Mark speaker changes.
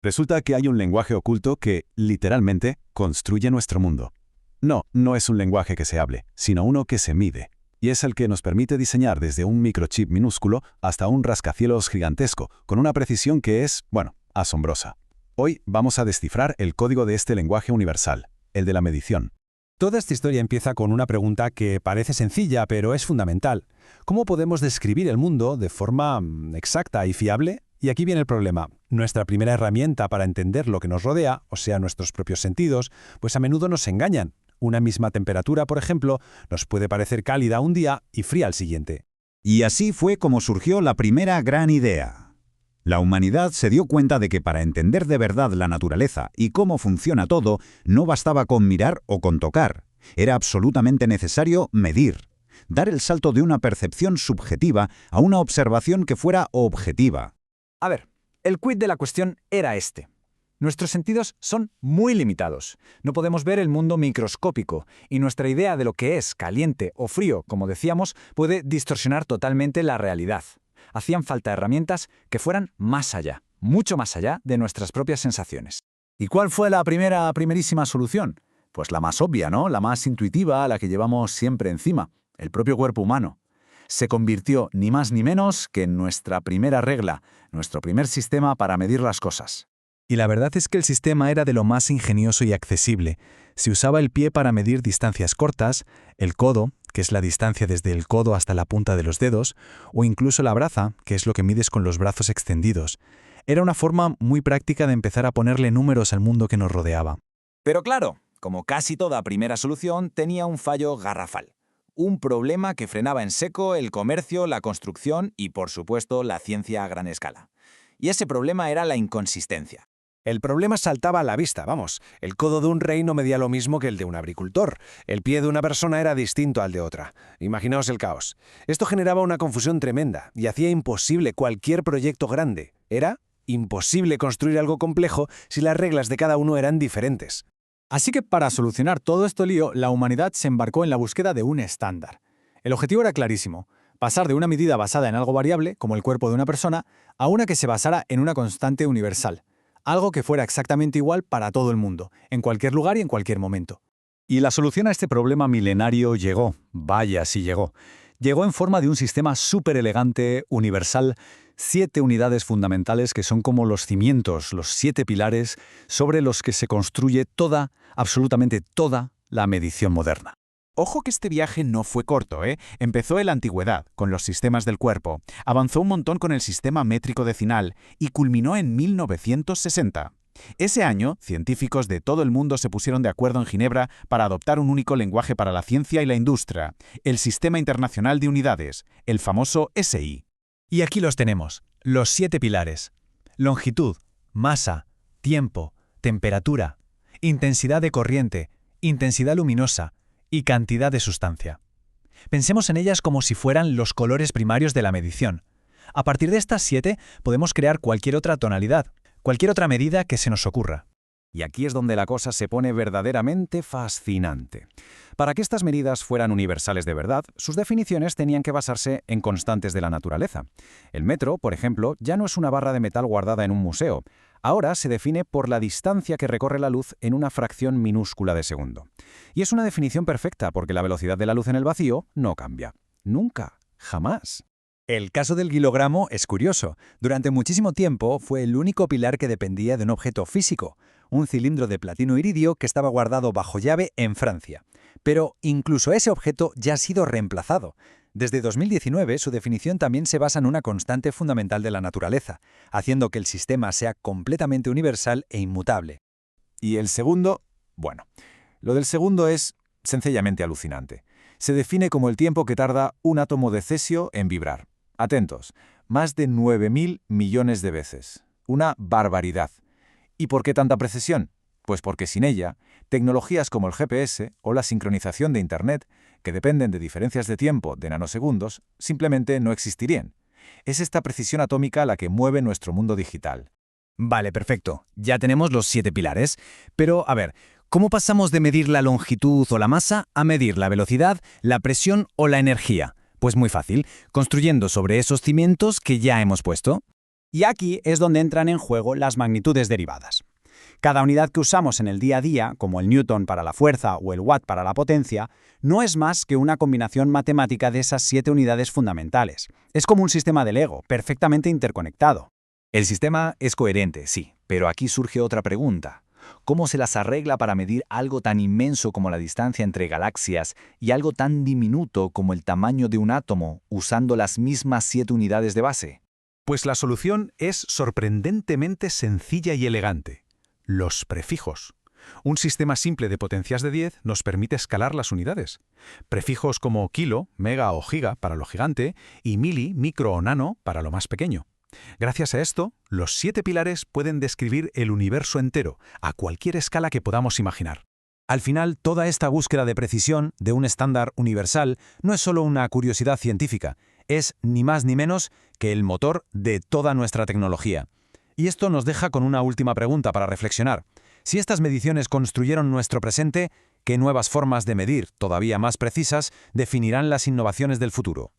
Speaker 1: Resulta que hay un lenguaje oculto que, literalmente, construye nuestro mundo. No es un lenguaje que se hable, sino uno que se mide. Y es el que nos permite diseñar desde un microchip minúsculo hasta un rascacielos gigantesco, con una precisión que es, asombrosa. Hoy vamos a descifrar el código de este lenguaje universal, el de la medición.
Speaker 2: Toda esta historia empieza con una pregunta que parece sencilla, pero es fundamental. ¿Cómo podemos describir el mundo de forma exacta y fiable? Y aquí viene el problema. Nuestra primera herramienta para entender lo que nos rodea, o sea, nuestros propios sentidos, pues a menudo nos engañan. Una misma temperatura, por ejemplo, nos puede parecer cálida un día y fría al siguiente.
Speaker 3: Y así fue como surgió la primera gran idea. La humanidad se dio cuenta de que para entender de verdad la naturaleza y cómo funciona todo, no bastaba con mirar o con tocar. Era absolutamente necesario medir. Dar el salto de una percepción subjetiva a una observación que fuera objetiva.
Speaker 4: A ver, el quid de la cuestión era este. Nuestros sentidos son muy limitados. No podemos ver el mundo microscópico y nuestra idea de lo que es caliente o frío, como decíamos, puede distorsionar totalmente la realidad. Hacían falta herramientas que fueran más allá, mucho más allá de nuestras propias sensaciones.
Speaker 5: ¿Y cuál fue la primerísima solución? Pues la más obvia, ¿no? La más intuitiva, la que llevamos siempre encima, el propio cuerpo humano. Se convirtió ni más ni menos que en nuestra primera regla, nuestro primer sistema para medir las cosas.
Speaker 6: Y la verdad es que el sistema era de lo más ingenioso y accesible. Se usaba el pie para medir distancias cortas, el codo, que es la distancia desde el codo hasta la punta de los dedos, o incluso la braza, que es lo que mides con los brazos extendidos. Era una forma muy práctica de empezar a ponerle números al mundo que nos rodeaba.
Speaker 4: Pero claro, como casi toda primera solución, tenía un fallo garrafal. Un problema que frenaba en seco el comercio, la construcción y, por supuesto, la ciencia a gran escala. Y ese problema era la inconsistencia.
Speaker 2: El problema saltaba a la vista, vamos. El codo de un rey no medía lo mismo que el de un agricultor. El pie de una persona era distinto al de otra. Imaginaos el caos. Esto generaba una confusión tremenda y hacía imposible cualquier proyecto grande. Era imposible construir algo complejo si las reglas de cada uno eran diferentes.
Speaker 7: Así que para solucionar todo este lío, la humanidad se embarcó en la búsqueda de un estándar. El objetivo era clarísimo: pasar de una medida basada en algo variable, como el cuerpo de una persona, a una que se basara en una constante universal. Algo que fuera exactamente igual para todo el mundo, en cualquier lugar y en cualquier momento.
Speaker 5: Y la solución a este problema milenario llegó. Vaya, sí llegó. Llegó en forma de un sistema súper elegante, universal, 7 unidades fundamentales que son como los cimientos, los 7 pilares sobre los que se construye toda, absolutamente toda, la medición moderna.
Speaker 8: Ojo que este viaje no fue corto, ¿eh? Empezó en la antigüedad, con los sistemas del cuerpo, avanzó un montón con el sistema métrico decinal y culminó en 1960. Ese año, científicos de todo el mundo se pusieron de acuerdo en Ginebra para adoptar un único lenguaje para la ciencia y la industria, el Sistema Internacional de Unidades, el famoso SI.
Speaker 6: Y aquí los tenemos, los 7 pilares. Longitud, masa, tiempo, temperatura, intensidad de corriente, intensidad luminosa y cantidad de sustancia. Pensemos en ellas como si fueran los colores primarios de la medición. A partir de estas 7 podemos crear cualquier otra tonalidad, cualquier otra medida que se nos ocurra.
Speaker 4: Y aquí es donde la cosa se pone verdaderamente fascinante. Para que estas medidas fueran universales de verdad, sus definiciones tenían que basarse en constantes de la naturaleza. El metro, por ejemplo, ya no es una barra de metal guardada en un museo. Ahora se define por la distancia que recorre la luz en una fracción minúscula de segundo. Y es una definición perfecta porque la velocidad de la luz en el vacío no cambia. Nunca. Jamás.
Speaker 2: El caso del kilogramo es curioso. Durante muchísimo tiempo fue el único pilar que dependía de un objeto físico, un cilindro de platino iridio que estaba guardado bajo llave en Francia. Pero incluso ese objeto ya ha sido reemplazado. Desde 2019, su definición también se basa en una constante fundamental de la naturaleza, haciendo que el sistema sea completamente universal e inmutable.
Speaker 4: Y el segundo, bueno, lo del segundo es sencillamente alucinante. Se define como el tiempo que tarda un átomo de cesio en vibrar. Atentos, más de 9.000 millones de veces. Una barbaridad. ¿Y por qué tanta precisión? Pues porque sin ella, tecnologías como el GPS o la sincronización de Internet, que dependen de diferencias de tiempo de nanosegundos, simplemente no existirían. Es esta precisión atómica la que mueve nuestro mundo digital.
Speaker 2: Vale, perfecto. Ya tenemos los 7 pilares. Pero, a ver, ¿cómo pasamos de medir la longitud o la masa a medir la velocidad, la presión o la energía? Pues muy fácil, construyendo sobre esos cimientos que ya hemos puesto. Y aquí es donde entran en juego las magnitudes derivadas. Cada unidad que usamos en el día a día, como el newton para la fuerza o el watt para la potencia, no es más que una combinación matemática de esas 7 unidades fundamentales. Es como un sistema de Lego, perfectamente interconectado.
Speaker 5: El sistema es coherente, sí, pero aquí surge otra pregunta. ¿Cómo se las arregla para medir algo tan inmenso como la distancia entre galaxias y algo tan diminuto como el tamaño de un átomo usando las mismas 7 unidades de base?
Speaker 9: Pues la solución es sorprendentemente sencilla y elegante. Los prefijos. Un sistema simple de potencias de 10 nos permite escalar las unidades. Prefijos como kilo, mega o giga para lo gigante y mili, micro o nano para lo más pequeño. Gracias a esto, los 7 pilares pueden describir el universo entero, a cualquier escala que podamos imaginar.
Speaker 5: Al final, toda esta búsqueda de precisión de un estándar universal no es solo una curiosidad científica, es ni más ni menos que el motor de toda nuestra tecnología. Y esto nos deja con una última pregunta para reflexionar. Si estas mediciones construyeron nuestro presente, ¿qué nuevas formas de medir, todavía más precisas, definirán las innovaciones del futuro?